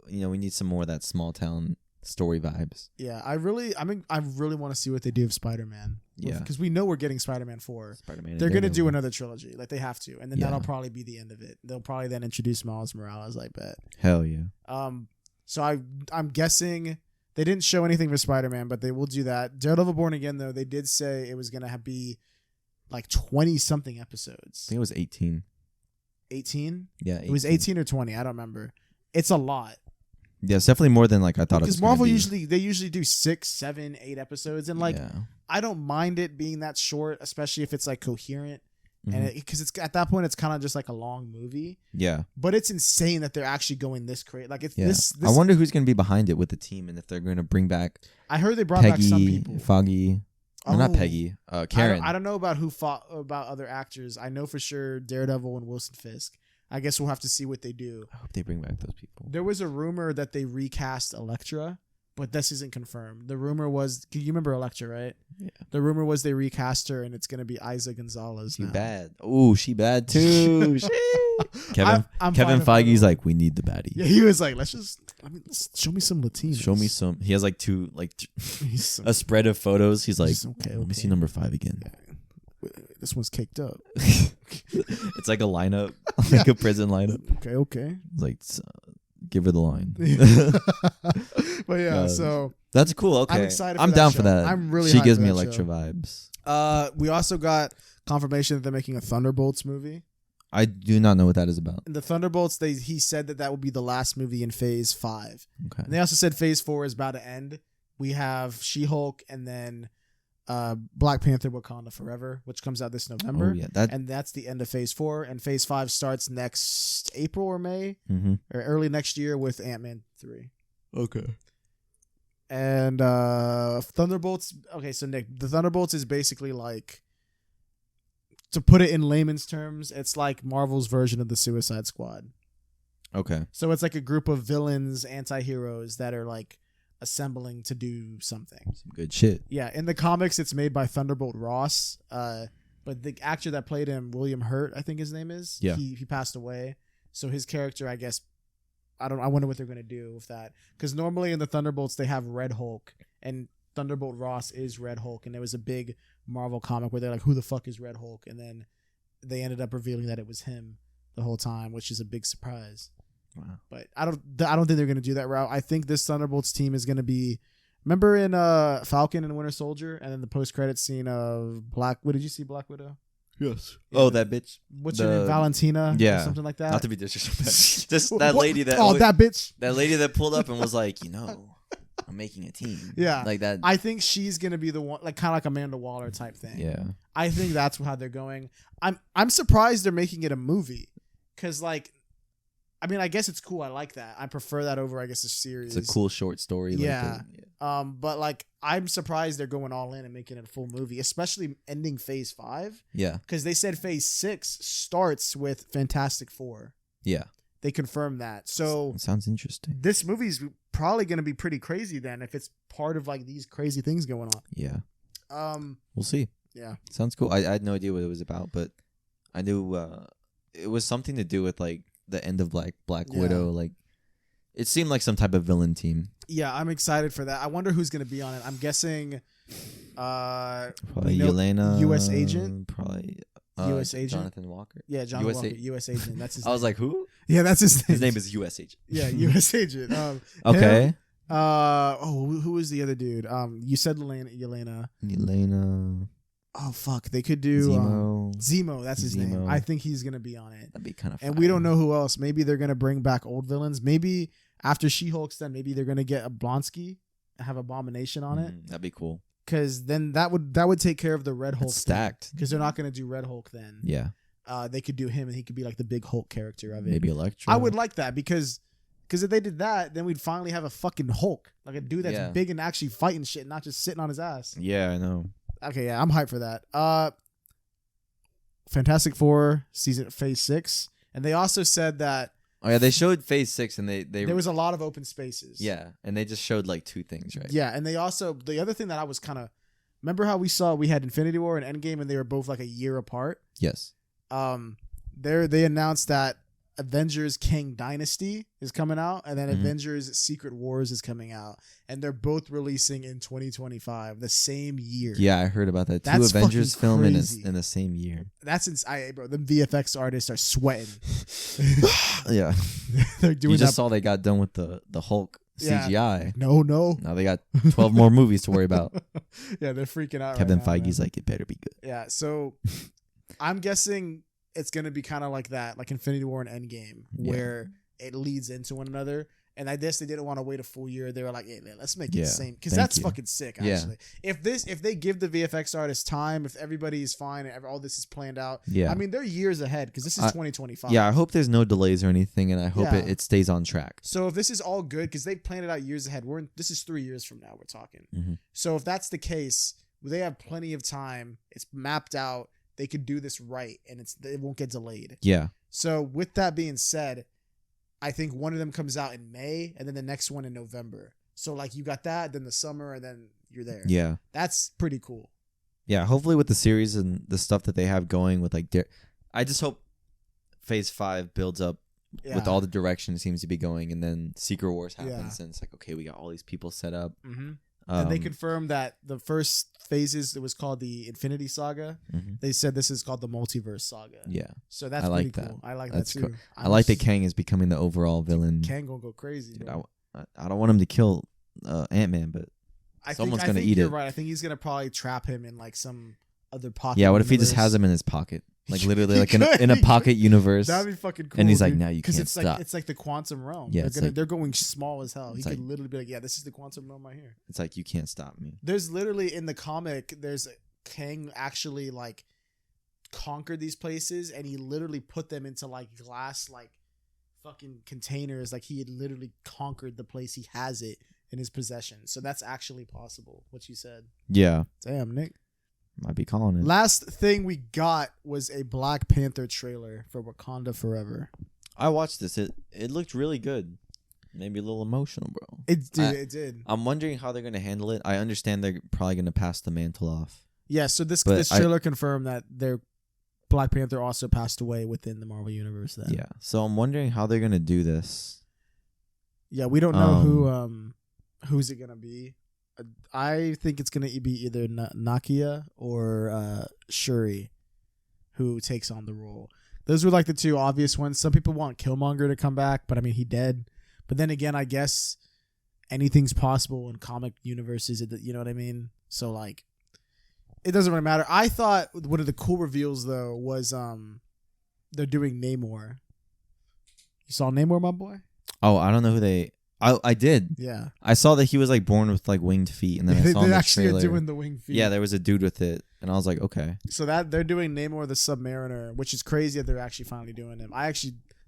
You know, we need some more of that small town story vibes. Yeah, I really want to see what they do with Spider-Man. Yeah, because we know we're getting Spider-Man 4. They're gonna do another trilogy, like they have to, and then that'll probably be the end of it. They'll probably then introduce Miles Morales, I bet. Hell yeah. So I'm guessing they didn't show anything for Spider-Man, but they will do that. Daredevil Born Again, though, they did say it was gonna be like 20 something episodes. I think it was 18. 18? Yeah, 18. It was 18 or 20. I don't remember. It's a lot. Yeah, it's definitely more than like I thought it was. Because Marvel usually do 6, 7, 8 episodes, and like I don't mind it being that short, especially if it's like coherent, and because it's at that point it's kind of just like a long movie. Yeah, but it's insane that they're actually going this crazy. Like it's this. I wonder who's going to be behind it with the team, and if they're going to bring back. I heard they brought back some people. Foggy. Oh, not Peggy. Karen. I don't know about about other actors. I know for sure Daredevil and Wilson Fisk. I guess we'll have to see what they do. I hope they bring back those people. There was a rumor that they recast Elektra, but this isn't confirmed. The rumor was, you remember Elektra, right? Yeah. The rumor was they recast her, and it's going to be Isa Gonzalez. She bad. Oh, she bad too. Kevin Feige's like, we need the baddie. Yeah, he was like, let's show me some Latinos. Show me some. He has like a spread of photos. He's like, let me see number 5 again. Yeah. This one's caked up. It's like a lineup, like a prison lineup. Okay. It's like, give her the line. But yeah, so that's cool. Okay, I'm excited. I'm down for that. I'm really. She gives me Elektra vibes. We also got confirmation that they're making a Thunderbolts movie. I do not know what that is about. In the Thunderbolts, he said that will be the last movie in Phase 5. Okay. And they also said Phase 4 is about to end. We have She-Hulk and then Black Panther Wakanda Forever, which comes out this November. Oh, yeah, and that's the end of Phase 4. And Phase 5 starts next April or May, or early next year with Ant-Man 3. Okay. And Thunderbolts. Okay, so Nick, the Thunderbolts is basically like, to put it in layman's terms, it's like Marvel's version of the Suicide Squad. Okay. So it's like a group of villains, anti-heroes that are like assembling to do something. Some good shit. Yeah, in the comics it's made by Thunderbolt Ross, but the actor that played him, William Hurt, I think his name is, he passed away, so his character, I guess, I wonder what they're going to do with that, because normally in the Thunderbolts they have Red Hulk, and Thunderbolt Ross is Red Hulk, and there was a big Marvel comic where they're like, who the fuck is Red Hulk, and then they ended up revealing that it was him the whole time, which is a big surprise. Wow. But I don't think they're going to do that route. I think this Thunderbolts team is going to be, remember in Falcon and Winter Soldier, and then the post-credit scene of what did you see Black Widow? Yes. Yeah. Oh, that bitch. What's her name? Valentina? Yeah. Or something like that. Not to be disrespectful. Just that lady that. Oh, that bitch. That lady that pulled up and was like, I'm making a team. Yeah. Like that. I think she's going to be the one, like kind of like Amanda Waller type thing. Yeah. I think that's how they're going. I'm surprised they're making it a movie, because like, I mean, I guess it's cool. I like that. I prefer that over, I guess, a series. It's a cool short story. Yeah. But like, I'm surprised they're going all in and making it a full movie, especially ending Phase 5. Yeah. Because they said Phase 6 starts with Fantastic Four. Yeah. They confirmed that. So it sounds interesting. This movie's probably going to be pretty crazy then if it's part of like these crazy things going on. Yeah. We'll see. Yeah. Sounds cool. I had no idea what it was about, but I knew it was something to do with like the end of Black Widow. Like, it seemed like some type of villain team. Yeah, I'm excited for that. I wonder who's going to be on it. I'm guessing probably Yelena, U.S. agent. Probably U.S. agent. Jonathan Walker. Yeah, Jonathan Walker, U.S. agent. That's his name. I was like, who? Yeah, that's his name. His name is U.S. agent. Yeah, U.S. agent. Okay. Him, who was the other dude? You said Yelena. Oh fuck, they could do Zemo. That's his name. I think he's gonna be on it. That'd be kind of. And we don't know who else. Maybe they're gonna bring back old villains. Maybe after She-Hulk's done, maybe they're gonna get a Blonsky, have Abomination on it. That'd be cool. Because then that would take care of the Red Hulk. Stacked. Because they're not gonna do Red Hulk then. Yeah. They could do him, and he could be like the big Hulk character of it. Maybe Electro. I would like that because if they did that, then we'd finally have a fucking Hulk, like a dude that's big and actually fighting shit, not just sitting on his ass. Yeah, I know. Okay, yeah, I'm hyped for that. Fantastic Four Phase 6, and they also said that. Oh yeah, they showed Phase 6, and they there was a lot of open spaces. Yeah, and they just showed like 2 things, right? Yeah, and they also the other thing that I was kind of remember how we had Infinity War and Endgame, and they were both like a year apart. Yes. They announced that Avengers Kang Dynasty is coming out, and then Avengers Secret Wars is coming out, and they're both releasing in 2025, the same year. Yeah, I heard about that. That's 2 Avengers film in the same year. That's bro. Them VFX artists are sweating. Yeah, they're doing. You just saw they got done with the Hulk CGI. No. Now they got 12 more movies to worry about. Yeah, they're freaking out. Kevin right now, Feige's man. like, it better be good. Yeah, so I'm guessing it's going to be kind of like that, like Infinity War and Endgame, where it leads into one another. And I guess they didn't want to wait a full year. They were like, hey, man, let's make it the same. Because that's fucking sick, actually. Yeah. If they give the VFX artists time, if everybody is fine and all this is planned out, I mean, they're years ahead because this is 2025. Yeah, I hope there's no delays or anything, and I hope it stays on track. So if this is all good, because they planned it out years ahead, this is 3 years from now we're talking. Mm-hmm. So if that's the case, they have plenty of time. It's mapped out. They could do this right, and it won't get delayed. Yeah. So with that being said, I think one of them comes out in May, and then the next one in November. So like you got that, then the summer, and then you're there. Yeah. That's pretty cool. Yeah. Hopefully with the series and the stuff that they have going with like, I just hope Phase 5 builds up with all the direction it seems to be going, and then Secret Wars happens, and it's like, okay, we got all these people set up. Mm-hmm. And they confirmed that the first phases, it was called the Infinity Saga. Mm-hmm. They said this is called the Multiverse Saga. Yeah. So that's pretty cool. I like that too. Cool. I like that Kang is becoming the overall villain. Kang gonna go crazy. Dude, I don't want him to kill Ant-Man, but someone's going to eat it. You're right. I think he's going to probably trap him in like some other pocket. Yeah, what if he just has him in his pocket? Like literally like in a pocket universe. That'd be fucking cool. And he's like, now you can't stop. It's like the quantum realm. Yeah, they're going small as hell. He could literally be like, yeah, this is the quantum realm right here. It's like, you can't stop me. There's literally in the comic, there's Kang actually like conquered these places, and he literally put them into like glass like fucking containers. Like he had literally conquered the place. He has it in his possession. So that's actually possible, what you said. Yeah. Damn, Nick. Might be calling it. Last thing we got was a Black Panther trailer for Wakanda Forever. I watched this. It looked really good. Maybe a little emotional, bro. It did. I'm wondering how they're going to handle it. I understand they're probably going to pass the mantle off. Yeah, so this trailer confirmed that their Black Panther also passed away within the Marvel Universe then. Yeah. So I'm wondering how they're going to do this. Yeah, we don't know who's it going to be. I think it's going to be either Nakia or Shuri who takes on the role. Those were like the two obvious ones. Some people want Killmonger to come back, but I mean, he dead. But then again, I guess anything's possible in comic universes. You know what I mean? So like, it doesn't really matter. I thought one of the cool reveals though was they're doing Namor. You saw Namor, my boy? Oh, I don't know who they... I did. Yeah. I saw that he was like born with like winged feet, and then I saw in the trailer. They're doing the winged feet. Yeah, there was a dude with it, and I was like, okay. So that they're doing Neymar the Submariner, which is crazy that they're actually finally doing him.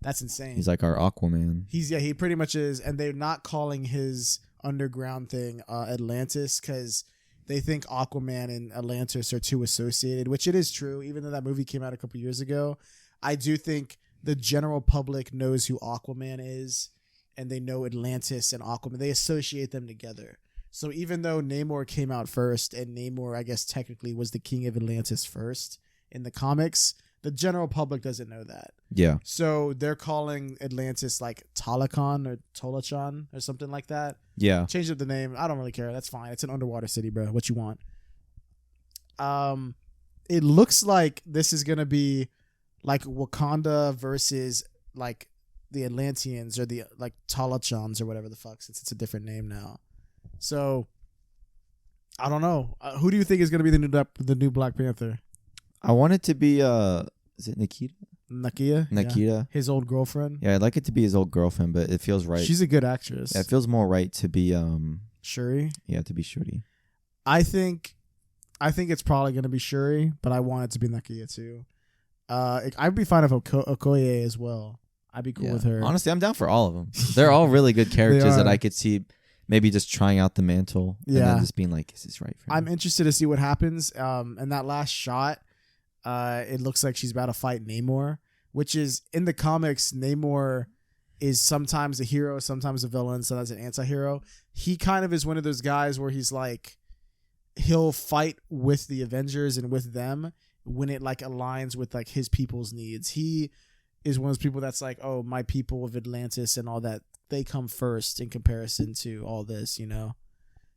That's insane. He's like our Aquaman. He pretty much is, and they're not calling his underground thing, Atlantis, because they think Aquaman and Atlantis are too associated, which it is true. Even though that movie came out a couple years ago, I do think the general public knows who Aquaman is, and they know Atlantis and Aquaman. They associate them together. So even though Namor came out first, and Namor, I guess technically was the king of Atlantis first in the comics, the general public doesn't know that. Yeah. So they're calling Atlantis like Talakon or Tolachan or something like that. Yeah. Change up the name. I don't really care. That's fine. It's an underwater city, bro. What you want? It looks like this is gonna be like Wakanda versus like the Atlanteans or the like Talachans or whatever the fuck, since it's a different name now. So I don't know. Who do you think is gonna be the new Black Panther? I want it to be is it Nakia? Nakia. Yeah. His old girlfriend. Yeah, I'd like it to be his old girlfriend, but it feels right. She's a good actress. Yeah, it feels more right to be Shuri. Yeah, to be Shuri. I think it's probably gonna be Shuri, but I want it to be Nakia too. I'd be fine with Okoye as well. I'd be cool with her. Honestly, I'm down for all of them. They're all really good characters that I could see maybe just trying out the mantle and then just being like, is this right for me? I'm interested to see what happens. And that last shot, it looks like she's about to fight Namor, which is in the comics, Namor is sometimes a hero, sometimes a villain, sometimes an anti-hero. He kind of is one of those guys where he's like, he'll fight with the Avengers and with them when it like aligns with like his people's needs. He is one of those people that's like, oh, my people of Atlantis and all that, they come first in comparison to all this, you know?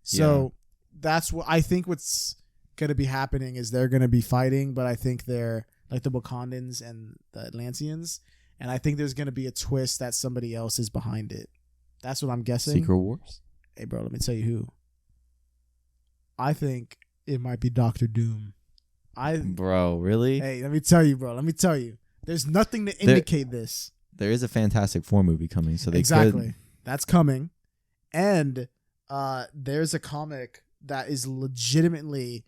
So that's what I think what's going to be happening is they're going to be fighting, but I think they're like the Wakandans and the Atlanteans. And I think there's going to be a twist that somebody else is behind it. That's what I'm guessing. Secret Wars? Hey, bro, let me tell you who. I think it might be Doctor Doom. Bro, really? Hey, let me tell you, bro. Let me tell you. There's nothing to indicate this. There is a Fantastic Four movie coming, so they could. That's coming. And there's a comic that is legitimately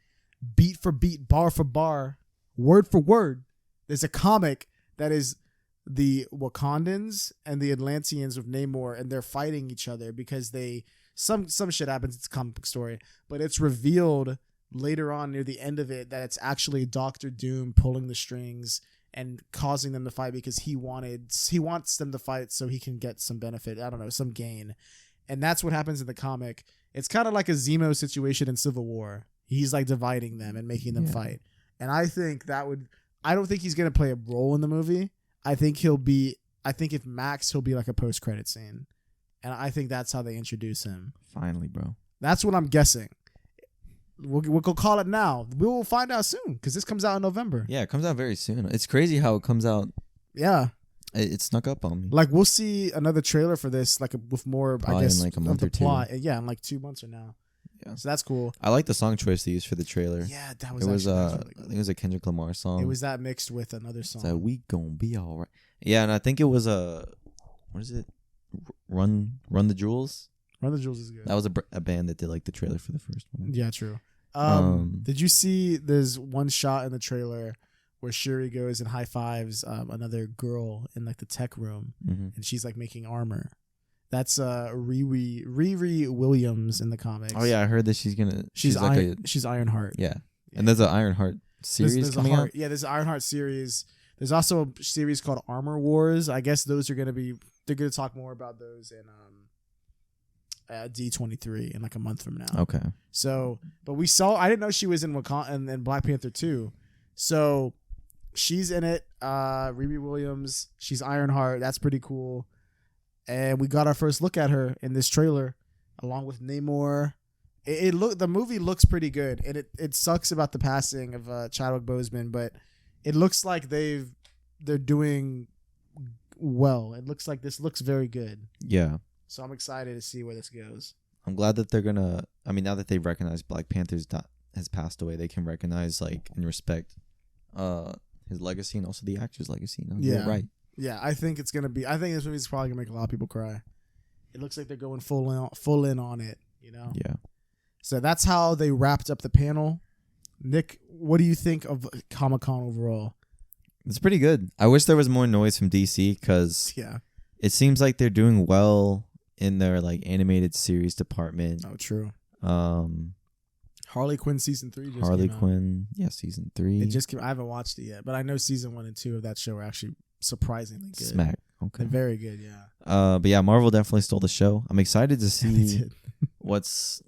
beat for beat, bar for bar, word for word. There's a comic that is the Wakandans and the Atlanteans with Namor, and they're fighting each other because some shit happens. It's a comic book story, but it's revealed later on near the end of it that it's actually Doctor Doom pulling the strings and causing them to fight because he wants them to fight so he can get some benefit. I don't know, some gain. And that's what happens in the comic. It's kind of like a Zemo situation in Civil War. He's like dividing them and making them fight. And I think I don't think he's going to play a role in the movie. I think if Max, he'll be like a post-credit scene. And I think that's how they introduce him. Finally, bro. That's what I'm guessing. We'll call it now. We will find out soon because this comes out in November. Yeah, it comes out very soon. It's crazy how it comes out. Yeah. It snuck up on me. Like, we'll see another trailer for this, like with more, probably I guess, in like a month of the or plot. Yeah, in like 2 months or now. Yeah. So that's cool. I like the song choice they used for the trailer. Yeah, that was really good. I think it was a Kendrick Lamar song. It was that mixed with another song. It's like, we gonna be all right. Yeah, and I think it was what is it? Run the Jewels? Run the Jewels is good. That was a band that did like the trailer for the first one. Yeah, true. Did you see there's one shot in the trailer where Shuri goes and high fives another girl in like the tech room, and she's like making armor. That's Riri Williams in the comics. Oh yeah, I heard that she's Ironheart. Yeah. And there's an Ironheart series coming out. Yeah, there's an Ironheart series. There's also a series called Armor Wars. I guess they're gonna talk more about those in D23 in like a month from now. Okay. So, but I didn't know she was in Wakanda and Black Panther 2. So she's in it. Riri Williams. She's Ironheart. That's pretty cool. And we got our first look at her in this trailer, along with Namor. The movie looks pretty good, and it sucks about the passing of Chadwick Boseman, but it looks like they're doing well. It looks like this looks very good. Yeah. So I'm excited to see where this goes. I'm glad that they're gonna. I mean, now that they've recognized Black Panther's has passed away, they can recognize like and respect his legacy and also the actor's legacy. You know? Yeah, right. Yeah, I think it's gonna be. I think this movie's probably gonna make a lot of people cry. It looks like they're going full in on it. You know. Yeah. So that's how they wrapped up the panel. Nick, what do you think of Comic-Con overall? It's pretty good. I wish there was more noise from DC because it seems like they're doing well in their like animated series department. Oh, true. Harley Quinn season 3 just Harley came out. Quinn, yeah, season 3. It just came, I haven't watched it yet, but I know season 1 and 2 of that show are actually surprisingly good. Smack. Okay. They're very good, yeah. But yeah, Marvel definitely stole the show. I'm excited to They see did. what's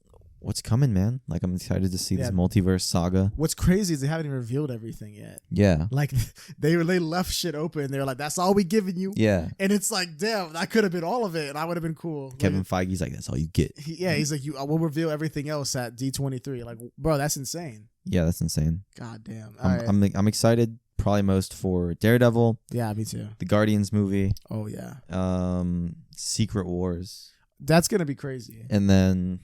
coming, man. Like I'm excited to see this Yeah. multiverse saga. What's crazy is they haven't even revealed everything yet. Yeah. Like they left shit open. They were like, "That's all we giving you." Yeah. And it's like, damn, that could have been all of it, and I would have been cool. Kevin Like, Feige's like, that's all you get. he's like, we'll reveal everything else at D23. Like, bro, that's insane. Yeah, that's insane. God damn. All right. I'm excited probably most for Daredevil, Yeah, me too. the Guardians movie, Oh yeah, Secret Wars, that's gonna be crazy. and then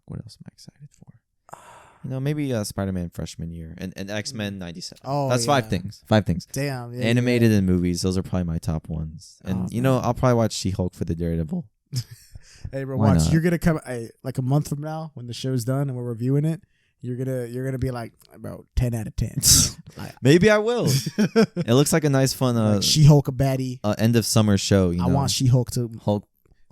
what else am I excited for? Maybe Spider-Man freshman year and X-Men 97. Oh, that's yeah. 5 things. 5 things. Damn. Yeah, Animated and movies, those are probably my top ones. And Oh, I'll probably watch She-Hulk for the Daredevil. Hey, bro, Why watch. not? You're gonna come like a month from now when the show's done and we're reviewing it. You're gonna be like, bro, 10 out of 10. Like, Maybe I will. It looks like a nice fun like She-Hulk a baddie. end of summer show. I want She-Hulk to.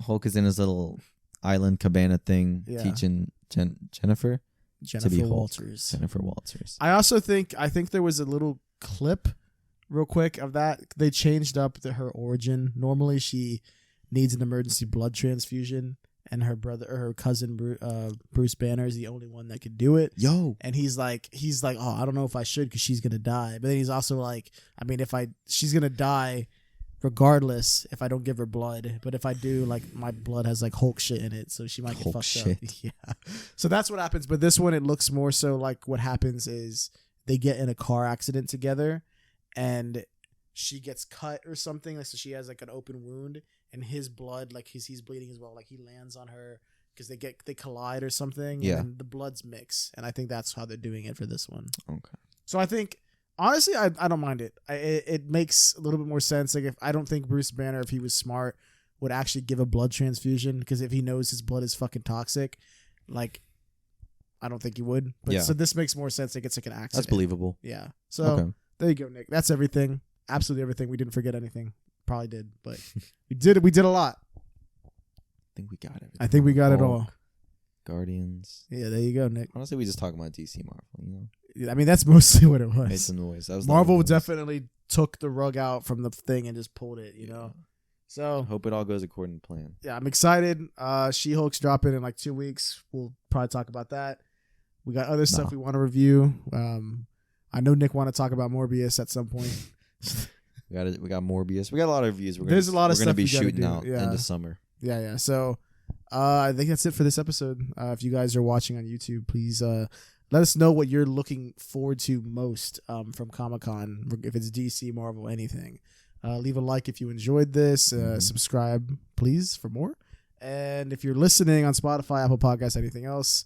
Hulk is in his little island cabana thing, Yeah. teaching Jennifer Jennifer Hulk. Walters. Jennifer Walters. I also think there was a little clip, real quick, of that. They changed up her origin. Normally, she needs an emergency blood transfusion, and her brother or her cousin Bruce Banner is the only one that could do it. Yo, And he's like, oh, I don't know if I should because she's gonna die. But then he's also like, I mean, she's gonna die regardless if I don't give her blood. But if I do, like, my blood has like Hulk shit in it, so she might get Hulk fucked shit. up. Yeah. So that's what happens. But this one, it looks more so like what happens is they get in a car accident together, and she gets cut or something. Like, so she has like an open wound, and his blood, like he's bleeding as well. Like he lands on her because they collide or something. Yeah. And the bloods mix, and I think that's how they're doing it for this one. okay. So I think, honestly, I don't mind it. It makes a little bit more sense. Like, if I don't think Bruce Banner, if he was smart, would actually give a blood transfusion, because if he knows his blood is fucking toxic, like, I don't think he would. But Yeah. so this makes more sense. Like, it's like an accident. That's believable. Yeah. So Okay. there you go, Nick. That's everything. Absolutely everything. We didn't forget anything. Probably did, but we did it. We did a lot. I think we got everything. I think we got it Hulk, all. Guardians. Yeah, there you go, Nick. Honestly, we just talk about DC Marvel. I mean, that's mostly what it Made was. some noise. That was the Marvel noise. definitely took the rug out from the thing and just pulled it, So Hope it all goes according to plan. yeah, I'm excited. She-Hulk's dropping in like 2 weeks. We'll probably talk about that. We got other stuff we want to review. I know Nick want to talk about Morbius at some point. We got Morbius. We got a lot of reviews. There's a lot of we're gonna stuff be we gotta shooting do. out Yeah. into summer. Yeah. So I think that's it for this episode. If you guys are watching on YouTube, please let us know what you're looking forward to most from Comic-Con, if it's DC, Marvel, anything. Leave a like if you enjoyed this. Subscribe, please, for more. And if you're listening on Spotify, Apple Podcasts, anything else,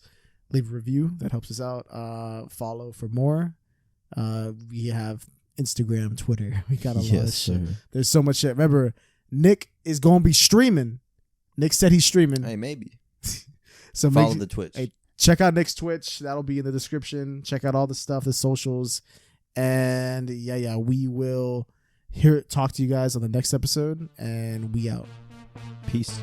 leave a review. That helps us out. Follow for more. We have Instagram, Twitter. We got a lot of shit. There's so much shit. Remember, Nick is going to be streaming. Nick said he's streaming. Hey, maybe. So Follow the Twitch. Hey, check out Nick's Twitch. That'll be in the description. Check out all the stuff, the socials. And yeah, we will talk to you guys on the next episode. And we out. Peace.